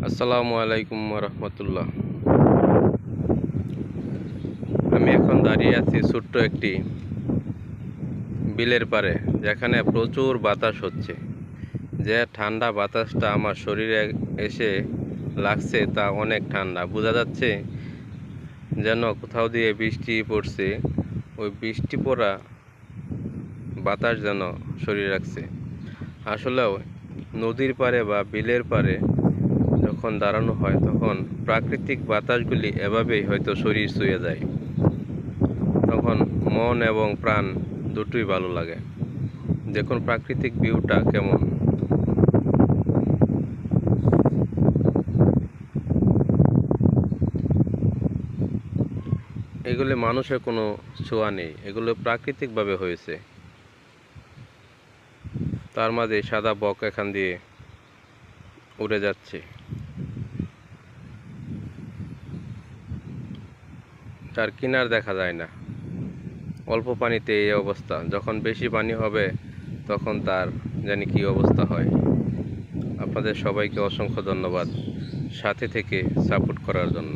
আসসালামু আলাইকুম রহমতুল্লাহ। আমি এখন দাঁড়িয়ে আছি ছোট্ট একটি বিলের পারে, যেখানে প্রচুর বাতাস হচ্ছে। যে ঠান্ডা বাতাসটা আমার শরীরে এসে লাগছে তা অনেক ঠান্ডা, বোঝা যাচ্ছে যেন কোথাও দিয়ে বৃষ্টি পড়ছে। ওই বৃষ্টি পড়া বাতাস যেন শরীরে লাগছে। আসলেও নদীর পাড়ে বা বিলের পাড়ে যখন দাঁড়ানো হয় তখন প্রাকৃতিক বাতাসগুলি এভাবেই হয়তো শরীর ছুঁয়ে যায়। তখন মন এবং প্রাণ দুটোই ভালো লাগে। দেখুন প্রাকৃতিক ভিউটা কেমন। এগুলি মানুষের কোনো ছোঁয়া নেই, এগুলো প্রাকৃতিকভাবে হয়েছে। তার মাঝে সাদা বক এখান দিয়ে উড়ে যাচ্ছে, তার কিনার দেখা যায় না। অল্প পানিতে এই অবস্থা, যখন বেশি পানি হবে তখন তার জানি কি অবস্থা হয়। আপনাদের সবাইকে অসংখ্য ধন্যবাদ সাথে থেকে সাপোর্ট করার জন্য।